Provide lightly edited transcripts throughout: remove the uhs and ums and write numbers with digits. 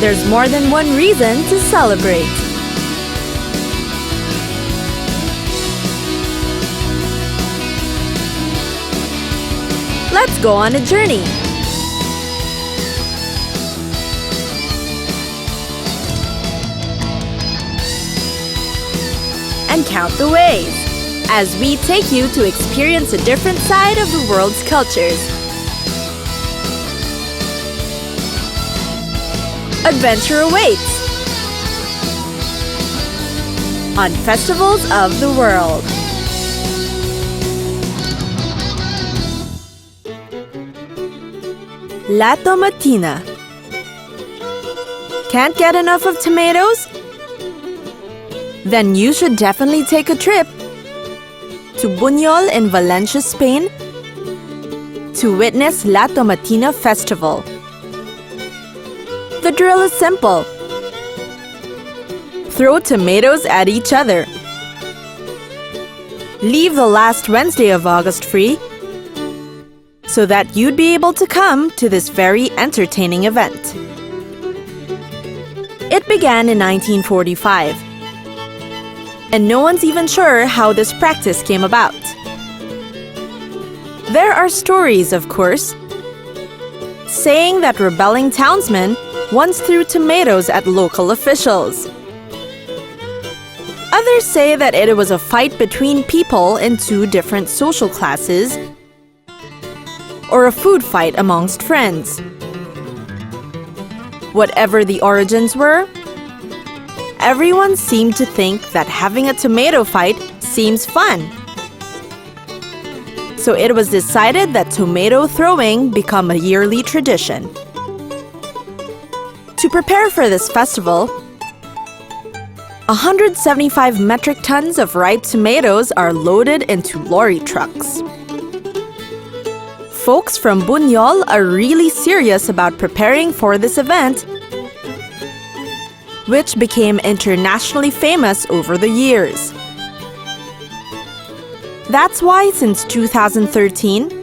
there's more than one reason to celebrate. Let's go on a journey. And count the ways, as we take you to experience a different side of the world's cultures. Adventure awaits on Festivals of the World. La Tomatina. Can't get enough of tomatoes? Then you should definitely take a trip to Buñol in Valencia, Spain, to witness La Tomatina Festival. The drill is simple. Throw tomatoes at each other. Leave the last Wednesday of August free so that you'd be able to come to this very entertaining event. It began in 1945. And no one's even sure how this practice came about. There are stories, of course, saying that rebelling townsmen once threw tomatoes at local officials. Others say that it was a fight between people in two different social classes, or a food fight amongst friends. Whatever the origins were, everyone seemed to think that having a tomato fight seems fun. So it was decided that tomato throwing become a yearly tradition. To prepare for this festival, 175 metric tons of ripe tomatoes are loaded into lorry trucks. Folks from Buñol are really serious about preparing for this event, which became internationally famous over the years. That's why since 2013,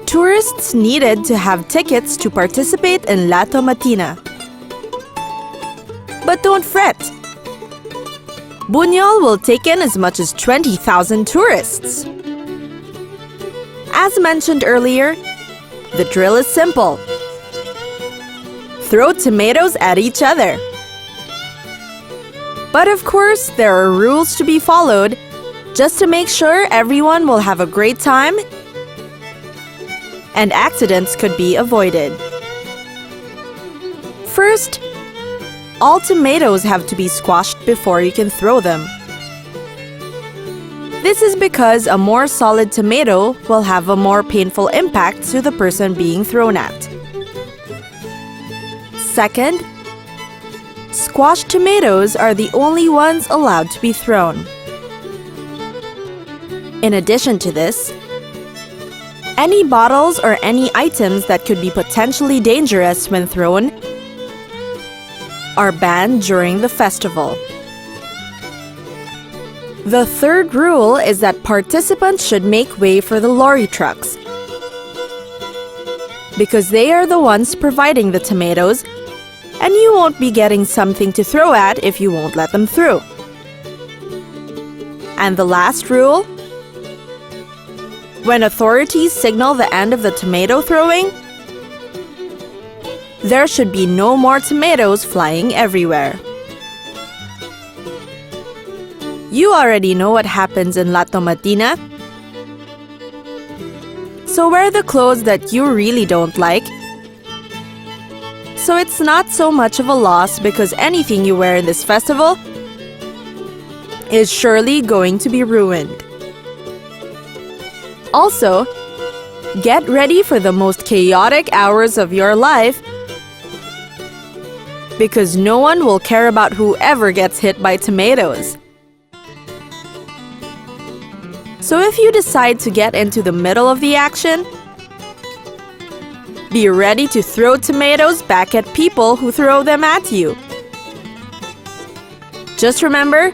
tourists needed to have tickets to participate in La Tomatina. But don't fret. Buñol will take in as much as 20,000 tourists. As mentioned earlier, the drill is simple. Throw tomatoes at each other. But of course, there are rules to be followed just to make sure everyone will have a great time and accidents could be avoided. First, all tomatoes have to be squashed before you can throw them. This is because a more solid tomato will have a more painful impact to the person being thrown at. Second, squashed tomatoes are the only ones allowed to be thrown. In addition to this, any bottles or any items that could be potentially dangerous when thrown are banned during the festival. The third rule is that participants should make way for the lorry trucks, because they are the ones providing the tomatoes, and you won't be getting something to throw at if you won't let them through. And the last rule: when authorities signal the end of the tomato throwing, there should be no more tomatoes flying everywhere. You already know what happens in La Tomatina, so wear the clothes that you really don't like, so it's not so much of a loss because anything you wear in this festival is surely going to be ruined. Also, get ready for the most chaotic hours of your life, because no one will care about whoever gets hit by tomatoes. So if you decide to get into the middle of the action, be ready to throw tomatoes back at people who throw them at you. Just remember,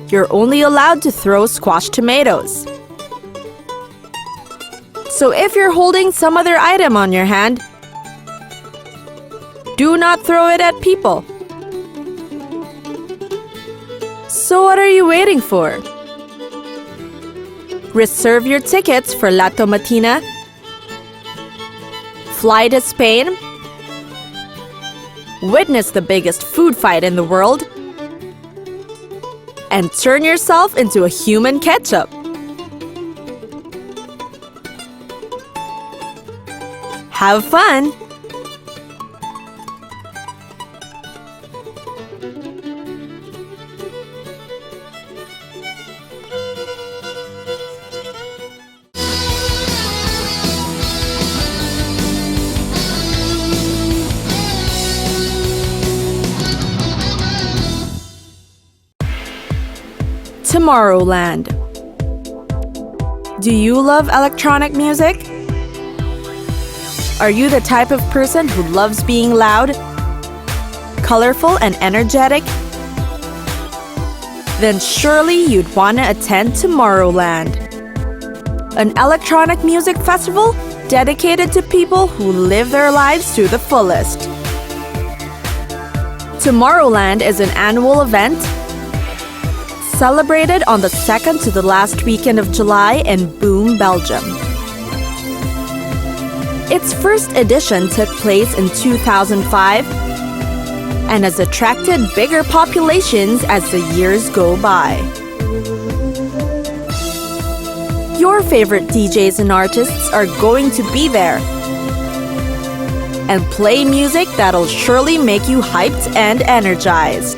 you're only allowed to throw squashed tomatoes. So if you're holding some other item on your hand, Do not throw it at people. So what are you waiting for? Reserve your tickets for La Tomatina. Fly to Spain. Witness the biggest food fight in the world. And turn yourself into a human ketchup. Have fun! Tomorrowland. Do you love electronic music? Are you the type of person who loves being loud, colorful, and energetic? Then surely you'd want to attend Tomorrowland, an electronic music festival dedicated to people who live their lives to the fullest. Tomorrowland is an annual event celebrated on the second to the last weekend of July in Boom, Belgium. Its first edition took place in 2005 and has attracted bigger populations as the years go by. Your favorite DJs and artists are going to be there and play music that'll surely make you hyped and energized.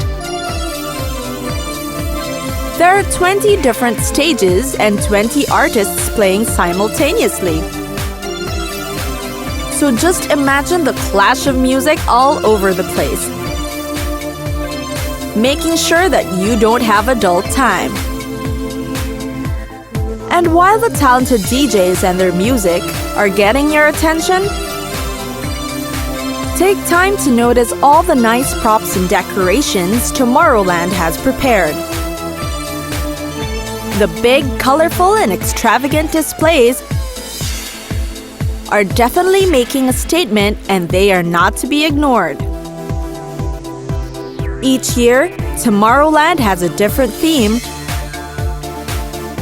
There are 20 different stages and 20 artists playing simultaneously. So just imagine the clash of music all over the place, making sure that you don't have a dull time. And while the talented DJs and their music are getting your attention, take time to notice all the nice props and decorations Tomorrowland has prepared. The big, colorful, and extravagant displays are definitely making a statement, and they are not to be ignored. Each year, Tomorrowland has a different theme.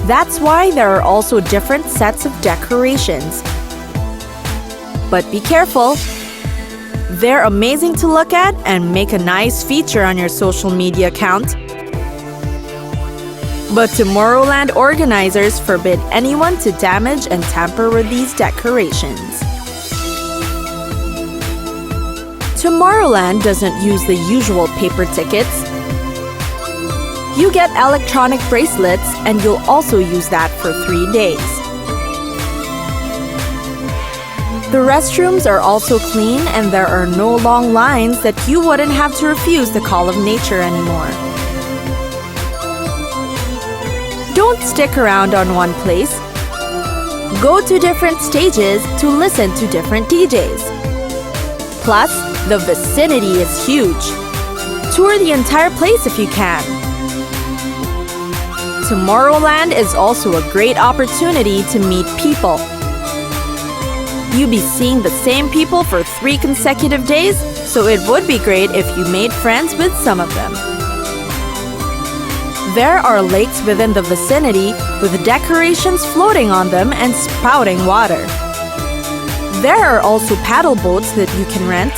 That's why there are also different sets of decorations. But be careful. They're amazing to look at and make a nice feature on your social media account. But Tomorrowland organizers forbid anyone to damage and tamper with these decorations. Tomorrowland doesn't use the usual paper tickets. You get electronic bracelets, and you'll also use that for 3 days. The restrooms are also clean, and there are no long lines that you wouldn't have to refuse the call of nature anymore. Don't stick around on one place. Go to different stages to listen to different DJs. Plus, the vicinity is huge. Tour the entire place if you can. Tomorrowland is also a great opportunity to meet people. You'll be seeing the same people for 3 consecutive days, so it would be great if you made friends with some of them. There are lakes within the vicinity with decorations floating on them and spouting water. There are also paddle boats that you can rent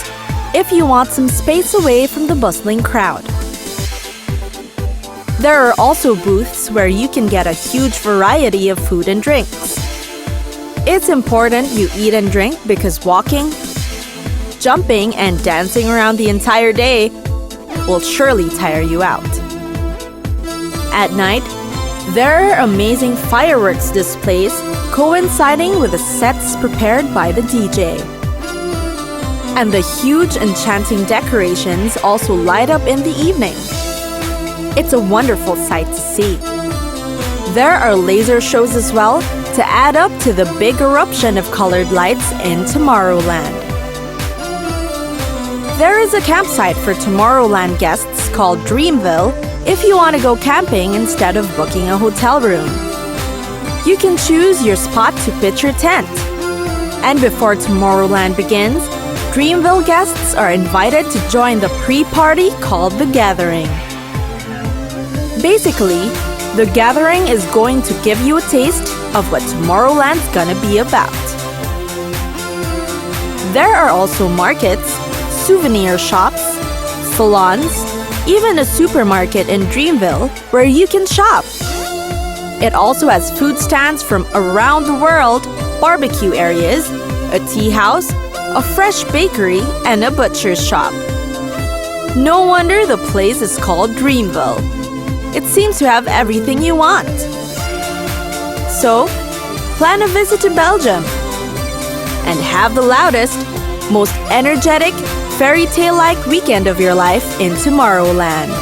if you want some space away from the bustling crowd. There are also booths where you can get a huge variety of food and drinks. It's important you eat and drink because walking, jumping, and dancing around the entire day will surely tire you out. At night, there are amazing fireworks displays coinciding with the sets prepared by the DJ. And the huge enchanting decorations also light up in the evening. It's a wonderful sight to see. There are laser shows as well to add up to the big eruption of colored lights in Tomorrowland. There is a campsite for Tomorrowland guests called Dreamville if you want to go camping instead of booking a hotel room. You can choose your spot to pitch your tent. And before Tomorrowland begins, Dreamville guests are invited to join the pre-party called The Gathering. Basically, The Gathering is going to give you a taste of what Tomorrowland's gonna be about. There are also markets, souvenir shops, salons, even a supermarket in Dreamville where you can shop. It also has food stands from around the world, barbecue areas, a tea house, a fresh bakery, and a butcher's shop. No wonder the place is called Dreamville. It seems to have everything you want. So, plan a visit to Belgium and have the loudest, most energetic, fairy tale-like weekend of your life in Tomorrowland.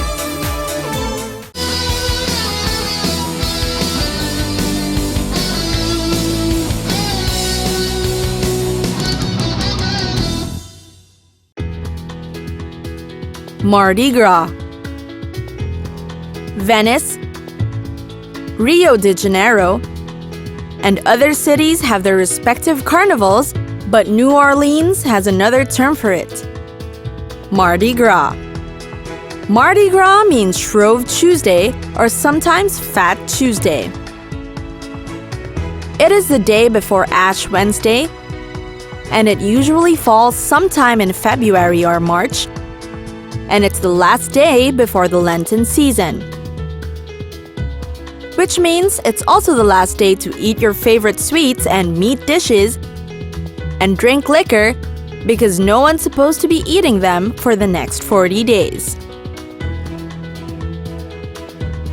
Mardi Gras. Venice, Rio de Janeiro, and other cities have their respective carnivals, but New Orleans has another term for it: Mardi Gras. Mardi Gras means Shrove Tuesday or sometimes Fat Tuesday. It is the day before Ash Wednesday, and it usually falls sometime in February or March, and it's the last day before the Lenten season. Which means it's also the last day to eat your favorite sweets and meat dishes and drink liquor, because no one's supposed to be eating them for the next 40 days.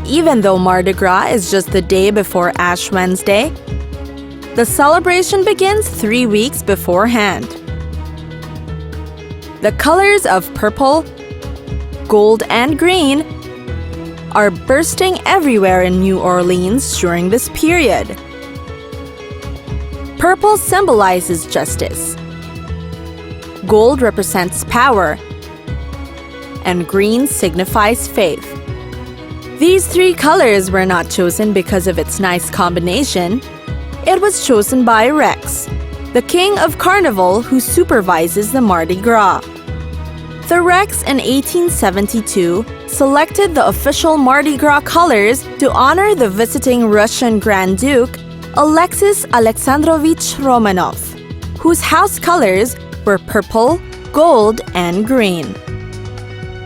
Even though Mardi Gras is just the day before Ash Wednesday, the celebration begins 3 weeks beforehand. The colors of purple, gold, and green are bursting everywhere in New Orleans during this period. Purple symbolizes justice. Gold represents power, and green signifies faith. These 3 colors were not chosen because of its nice combination. It was chosen by Rex, the king of Carnival who supervises the Mardi Gras. The Rex in 1872 selected the official Mardi Gras colors to honor the visiting Russian Grand Duke, Alexis Alexandrovich Romanov, whose house colors were purple, gold, and green.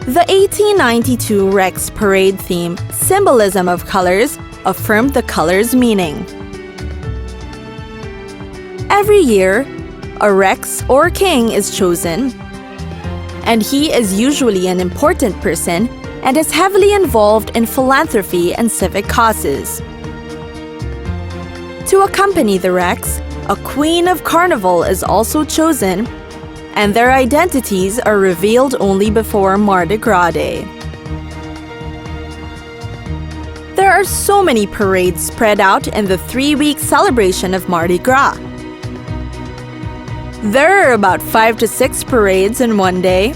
The 1892 Rex parade theme, Symbolism of Colors, affirmed the colors' meaning. Every year, a Rex or king is chosen, and he is usually an important person and is heavily involved in philanthropy and civic causes. To accompany the Rex, a Queen of Carnival is also chosen, and their identities are revealed only before Mardi Gras Day. There are so many parades spread out in the 3-week celebration of Mardi Gras. There are about 5 to 6 parades in one day,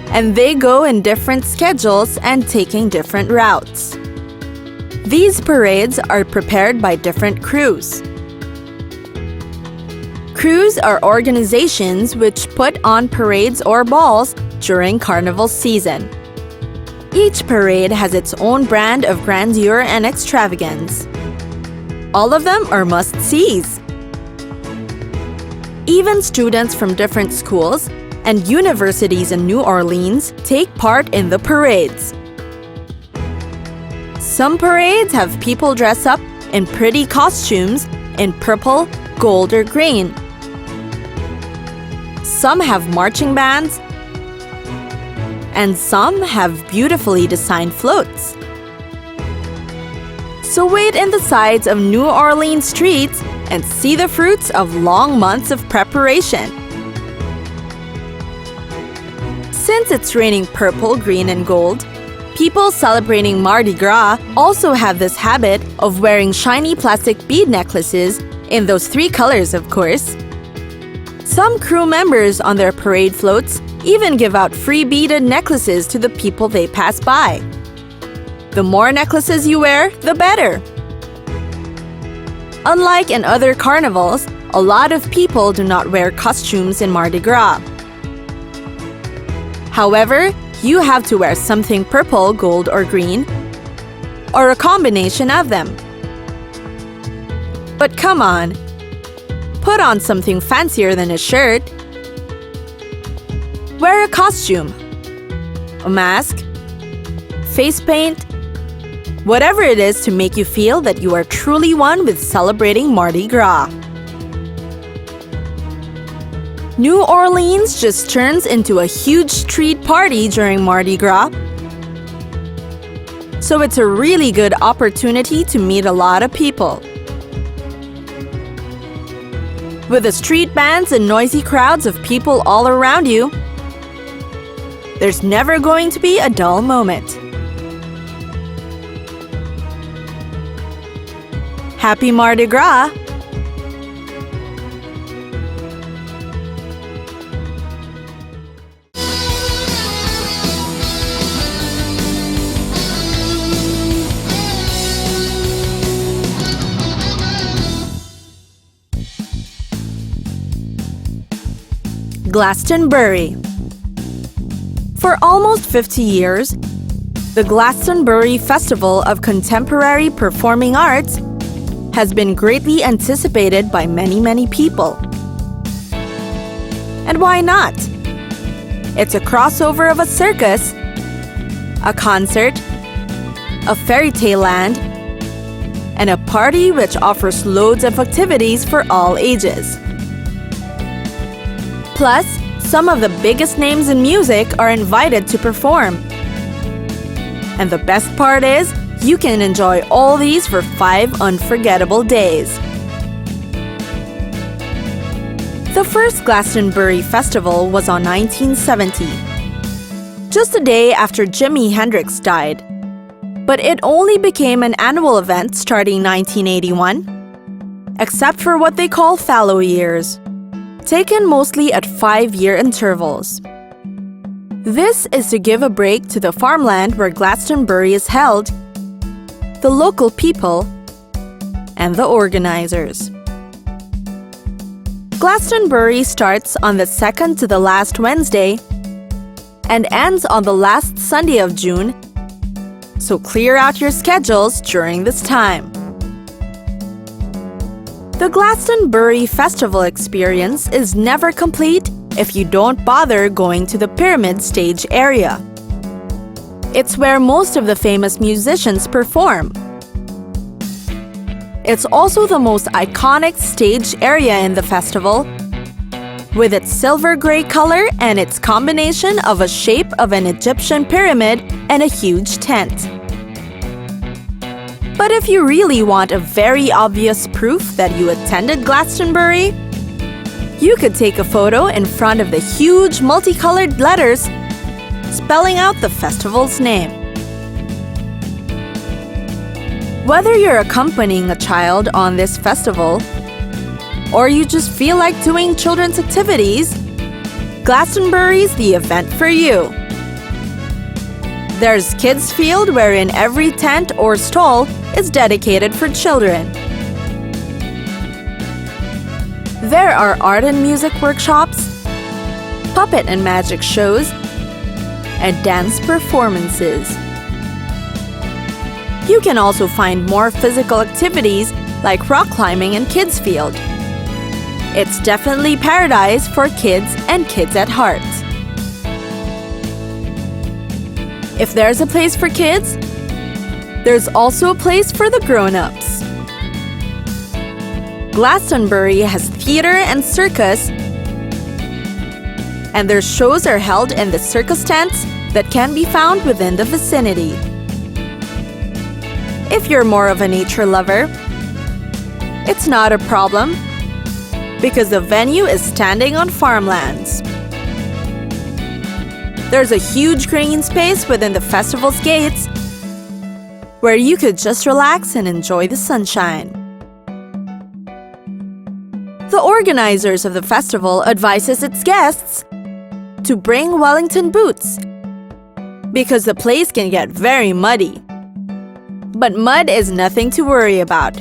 and they go in different schedules and taking different routes. These parades are prepared by different crews. Crews are organizations which put on parades or balls during carnival season. Each parade has its own brand of grandeur and extravagance. All of them are must-sees. Even students from different schools and universities in New Orleans take part in the parades. Some parades have people dress up in pretty costumes in purple, gold, or green. Some have marching bands, and some have beautifully designed floats. So wait in the sides of New Orleans streets and see the fruits of long months of preparation. Since it's raining purple, green, and gold, people celebrating Mardi Gras also have this habit of wearing shiny plastic bead necklaces in those 3 colors, of course. Some crew members on their parade floats even give out free beaded necklaces to the people they pass by. The more necklaces you wear, the better. Unlike in other carnivals, a lot of people do not wear costumes in Mardi Gras. However, you have to wear something purple, gold, or green, or a combination of them. But come on, put on something fancier than a shirt. Wear a costume, a mask, face paint, whatever it is to make you feel that you are truly one with celebrating Mardi Gras. New Orleans just turns into a huge street party during Mardi Gras, so it's a really good opportunity to meet a lot of people. With the street bands and noisy crowds of people all around you, there's never going to be a dull moment. Happy Mardi Gras! Glastonbury. For almost 50 years, the Glastonbury Festival of Contemporary Performing Arts has been greatly anticipated by many people. And why not? It's a crossover of a circus, a concert, a fairy tale land, and a party which offers loads of activities for all ages. Plus, some of the biggest names in music are invited to perform. And the best part is, you can enjoy all these for 5 unforgettable days. The first Glastonbury Festival was on 1970, just a day after Jimi Hendrix died. But it only became an annual event starting 1981, except for what they call fallow years, taken mostly at 5-year intervals. This is to give a break to the farmland where Glastonbury is held, the local people, and the organizers. Glastonbury starts on the second to the last Wednesday and ends on the last Sunday of June, so clear out your schedules during this time. The Glastonbury Festival experience is never complete if you don't bother going to the Pyramid Stage area. It's where most of the famous musicians perform. It's also the most iconic stage area in the festival, with its silver gray color and its combination of a shape of an Egyptian pyramid and a huge tent. But if you really want a very obvious proof that you attended Glastonbury, you could take a photo in front of the huge multicolored letters spelling out the festival's name. Whether you're accompanying a child on this festival, or you just feel like doing children's activities, Glastonbury's the event for you. There's Kids Field, wherein every tent or stall is dedicated for children. There are art and music workshops, puppet and magic shows, and dance performances. You can also find more physical activities like rock climbing and Kids Field. It's definitely paradise for kids and kids at heart. If there's a place for kids, there's also a place for the grown-ups. Glastonbury has theater and circus, and their shows are held in the circus tents that can be found within the vicinity. If you're more of a nature lover, it's not a problem because the venue is standing on farmlands. There's a huge green space within the festival's gates where you could just relax and enjoy the sunshine. The organizers of the festival advises its guests to bring Wellington boots because the place can get very muddy. But mud is nothing to worry about.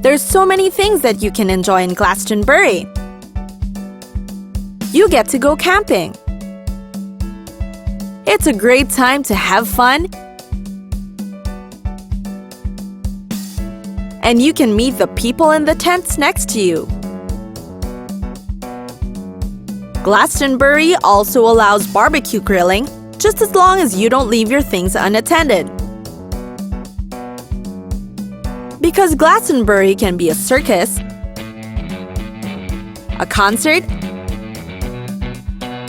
There's so many things that you can enjoy in Glastonbury. You get to go camping, It's a great time to have fun, and you can meet the people in the tents next to you. Glastonbury also allows barbecue grilling, just as long as you don't leave your things unattended. Because Glastonbury can be a circus, a concert,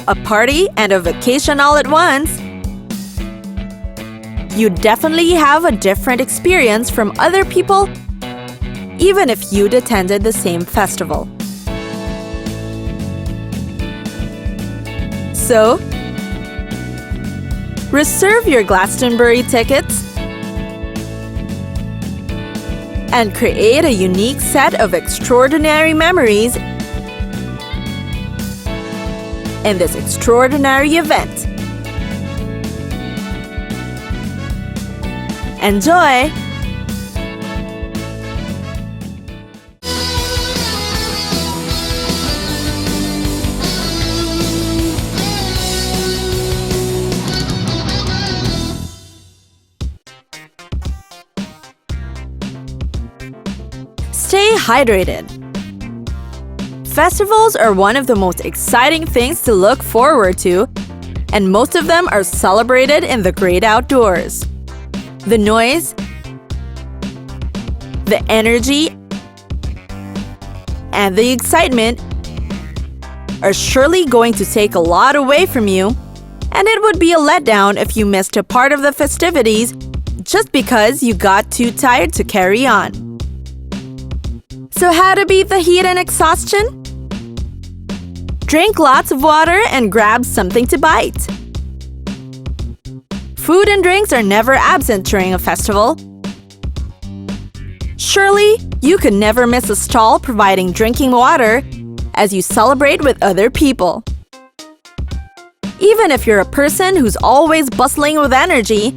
a party, and a vacation all at once, you definitely have a different experience from other people, even if you'd attended the same festival. So, reserve your Glastonbury tickets and create a unique set of extraordinary memories in this extraordinary event. Enjoy! Stay hydrated. Festivals are one of the most exciting things to look forward to, and most of them are celebrated in the great outdoors. The noise, the energy, and the excitement are surely going to take a lot away from you, and it would be a letdown if you missed a part of the festivities just because you got too tired to carry on. So how to beat the heat and exhaustion? Drink lots of water and grab something to bite. Food and drinks are never absent during a festival. Surely, you could never miss a stall providing drinking water as you celebrate with other people. Even if you're a person who's always bustling with energy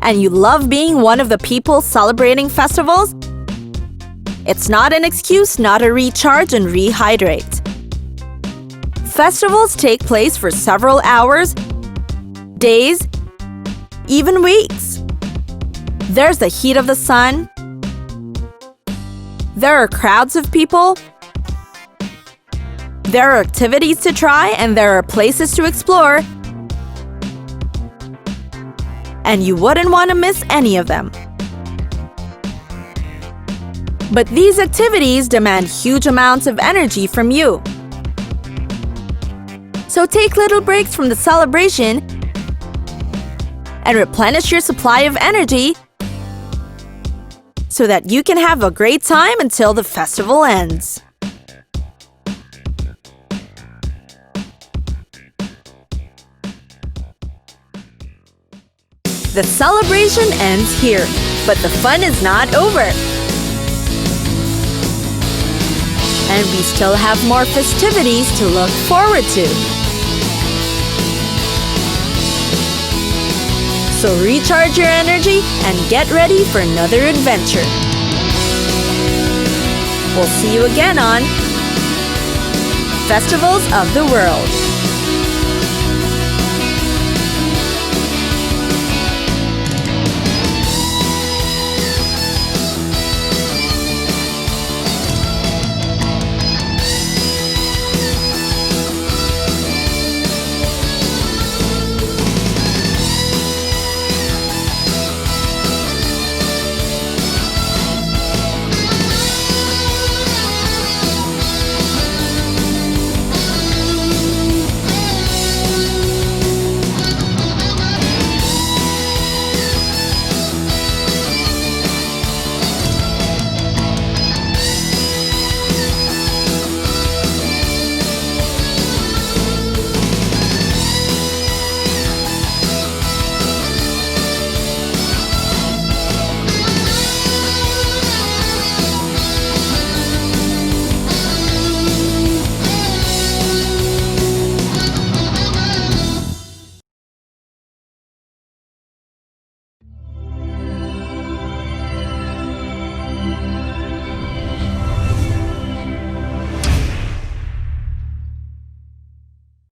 and you love being one of the people celebrating festivals, it's not an excuse not to recharge and rehydrate. Festivals take place for several hours, days, even weeks. There's the heat of the sun. There are crowds of people. There are activities to try and there are places to explore. And you wouldn't want to miss any of them. But these activities demand huge amounts of energy from you. So take little breaks from the celebration and replenish your supply of energy so that you can have a great time until the festival ends. The celebration ends here, but the fun is not over. And we still have more festivities to look forward to. So recharge your energy and get ready for another adventure. We'll see you again on Festivals of the World.